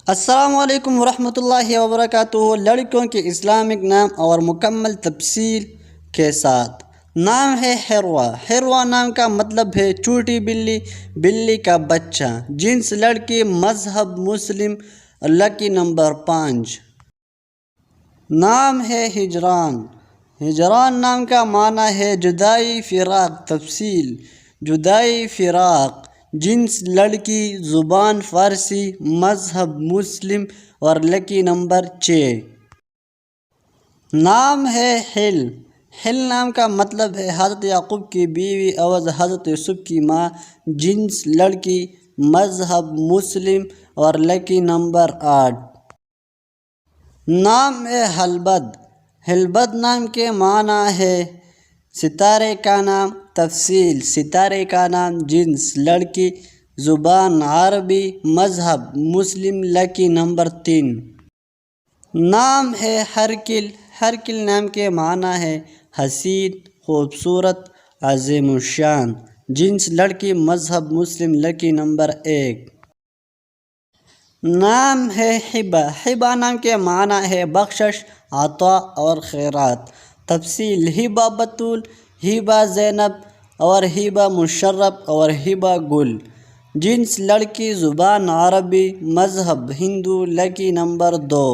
السلام علیکم ورحمۃ اللہ وبرکاتہ۔ لڑکیوں کے اسلامک نام اور مکمل تفصیل کے ساتھ۔ نام ہے حروا۔ حروا نام کا مطلب ہے چھوٹی بلی، بلی کا بچہ۔ جنس لڑکی، مذہب مسلم، لکی نمبر 5۔ نام ہے ہجران۔ ہجران نام کا معنی ہے جدائی، فراق۔ تفصیل: جدائی، فراق۔ جنس لڑکی، زبان فارسی، مذہب مسلم اور لکی نمبر 6۔ نام ہے ہل۔ ہل نام کا مطلب ہے حضرت یعقوب کی بیوی اور حضرت یوسف کی ماں۔ جنس لڑکی، مذہب مسلم اور لکی نمبر 8۔ نام ہے ہلبد۔ ہلبد نام کے معنی ہے ستارے کا نام۔ تفصیل: ستارے کا نام۔ جنس لڑکی، زبان عربی، مذہب مسلم، لکی نمبر 3۔ نام ہے ہرکل۔ ہرکل نام کے معنی ہے حسین، خوبصورت، عظیم الشان۔ جنس لڑکی، مذہب مسلم، لکی نمبر 1۔ نام ہے ہبہ۔ ہبہ نام کے معنی ہے بخشش، عطا اور خیرات۔ تفصیل: ہبہ بطول، ہبہ زینب اور ہبہ مشرف اور ہبہ گل۔ جنس لڑکی، زبان عربی، مذہب ہندو، لکی نمبر 2۔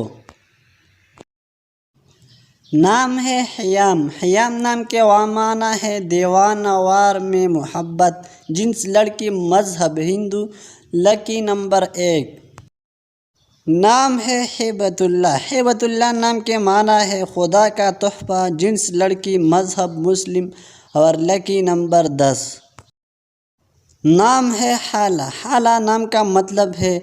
نام ہے حیام۔ حیام نام کے معنی ہے دیوانہ وار میں محبت۔ جنس لڑکی، مذہب ہندو، لکی نمبر 1۔ نام ہے ہیبت اللہ۔ ہیبت اللہ نام کے معنی ہے خدا کا تحفہ۔ جنس لڑکی، مذہب مسلم اور لکی نمبر 10۔ نام ہے حالہ۔ حالہ نام کا مطلب ہے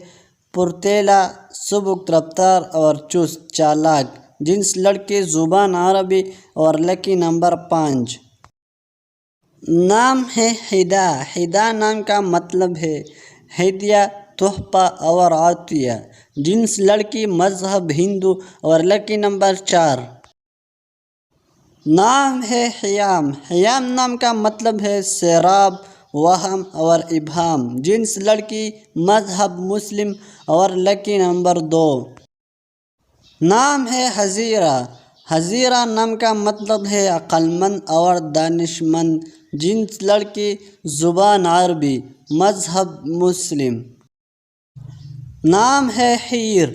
پرتیلا، سبک رفتار اور چست چالاک۔ جنس لڑکی، زبان عربی اور لکی نمبر 5۔ نام ہے ہدا۔ ہدا نام کا مطلب ہے ہدیہ، تحفہ اور عطیہ۔ جنس لڑکی، مذہب ہندو اور لکی نمبر 4۔ نام ہے حیام۔ حیام نام کا مطلب ہے سیراب، وہم اور ابہام۔ جنس لڑکی، مذہب مسلم اور لکی نمبر 2۔ نام ہے حزیرہ۔ حزیرہ نام کا مطلب ہے عقل مند اور دانش مند۔ جنس لڑکی، زبان عربی، مذہب مسلم۔ نام ہے حیر۔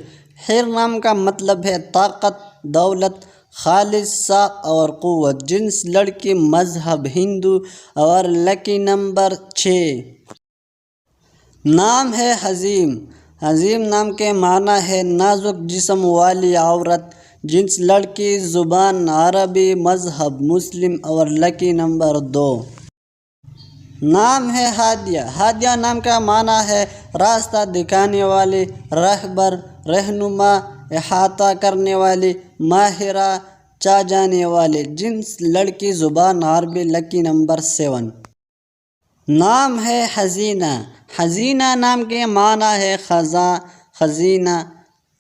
حیر نام کا مطلب ہے طاقت، دولت، خالص صاف اور قوت۔ جنس لڑکی، مذہب ہندو اور لکی نمبر 6۔ نام ہے حزیم۔ حزیم نام کے معنی ہے نازک جسم والی عورت۔ جنس لڑکی، زبان عربی، مذہب مسلم اور لکی نمبر 2۔ نام ہے ہادیہ۔ ہادیہ نام کا معنی ہے راستہ دکھانے والی، رہبر، رہنما، احاطہ کرنے والی، ماہرہ، چاہ جانے والی۔ جنس لڑکی، زبان عربی، لکی نمبر 7۔ نام ہے حزینہ۔ حزینہ نام کے معنی ہے خزاں، خزینہ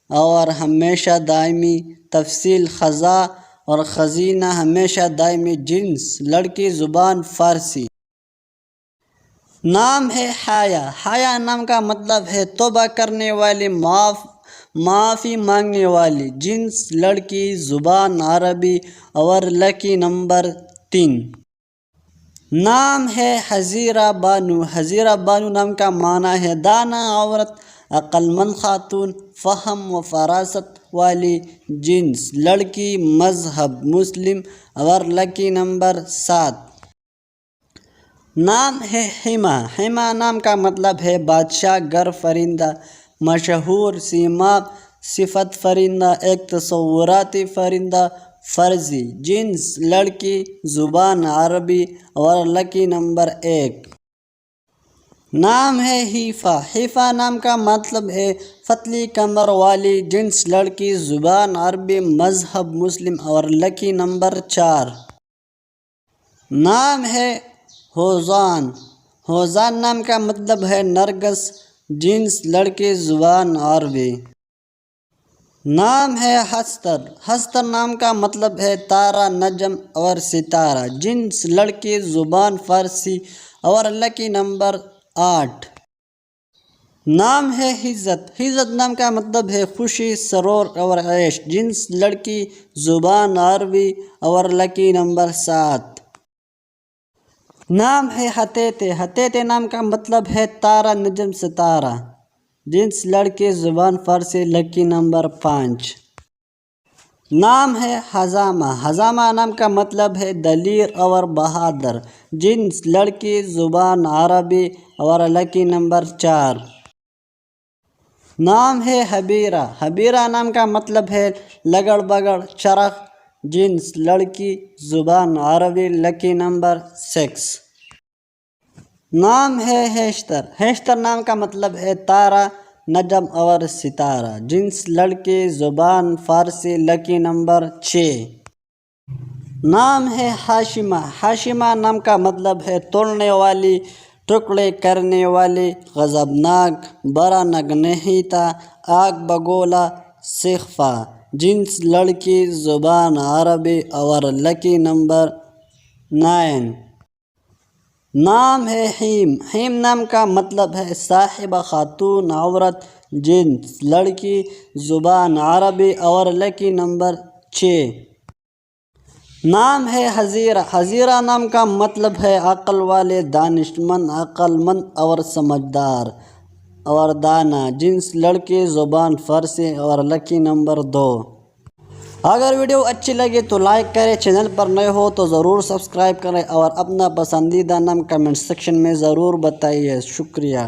اور ہمیشہ دائمی۔ تفصیل: خزاں اور خزینہ ہمیشہ دائمی۔ جنس لڑکی، زبان فارسی۔ نام ہے حایا۔ حایا نام کا مطلب ہے توبہ کرنے والی، معافی مانگنے والی۔ جنس لڑکی، زبان عربی اور لکی نمبر 3۔ نام ہے حزیرہ بانو۔ حزیرہ بانو نام کا معنی ہے دانا عورت، عقل مند خاتون، فہم و فراست والی۔ جنس لڑکی، مذہب مسلم اور لکی نمبر 7۔ نام ہے حما۔ حما نام کا مطلب ہے بادشاہ گر پرندہ، مشہور سیماب، صفت پرندہ، ایک تصوراتی پرندہ، فرضی۔ جنس لڑکی، زبان عربی اور لکی نمبر 1۔ نام ہے حیفا۔ حیفا نام کا مطلب ہے پتلی کمر والی۔ جنس لڑکی، زبان عربی، مذہب مسلم اور لکی نمبر 4۔ نام ہے ہوزان۔ ہوزان نام کا مطلب ہے نرگس۔ جنس لڑکی، زبان عربی۔ نام ہے ہستر۔ ہستر نام کا مطلب ہے تارا، نجم اور ستارہ۔ جنس لڑکی، زبان فارسی اور لکی نمبر 8۔ نام ہے حزت، حزت نام کا مطلب ہے خوشی، سرور اور عیش۔ جنس لڑکی، زبان عربی اور لکی نمبر 7۔ نام ہے حتیتے، حتیتے نام کا مطلب ہے تارہ، نجم، ستارہ۔ جنس لڑکی، زبان فارسی، لکی نمبر 5۔ نام ہے حزامہ، حزامہ نام کا مطلب ہے دلیر اور بہادر۔ جنس لڑکی، زبان عربی اور لکی نمبر 4۔ نام ہے حبیرہ، حبیرہ نام کا مطلب ہے لگڑ بگڑ، چرخ۔ جنس لڑکی، زبان عربی، لکی نمبر 6۔ نام ہے ہیشتر، ہیشتر نام کا مطلب ہے تارہ، نجم اور ستارہ۔ جنس لڑکی، زبان فارسی، لکی نمبر 6۔ نام ہے ہاشمہ، ہاشمہ نام کا مطلب ہے توڑنے والی، ٹکڑے کرنے والی، غضبناک، برا نگنہیتا، آگ بگولا، سیخفا۔ جنس لڑکی، زبان عربی اور لکی نمبر 9۔ نام ہے حیم، حیم نام کا مطلب ہے صاحبہ، خاتون، عورت۔ جنس لڑکی، زبان عربی اور لکی نمبر 6۔ نام ہے حزیرہ، حزیرہ نام کا مطلب ہے عقل والے، دانش مند، عقل مند اور سمجھدار اور دانا۔ جنس لڑکی، زبان فارسی اور لکی نمبر 2۔ اگر ویڈیو اچھی لگے تو لائک کریں، چینل پر نئے ہو تو ضرور سبسکرائب کریں اور اپنا پسندیدہ نام کمنٹ سیکشن میں ضرور بتائیے۔ شکریہ۔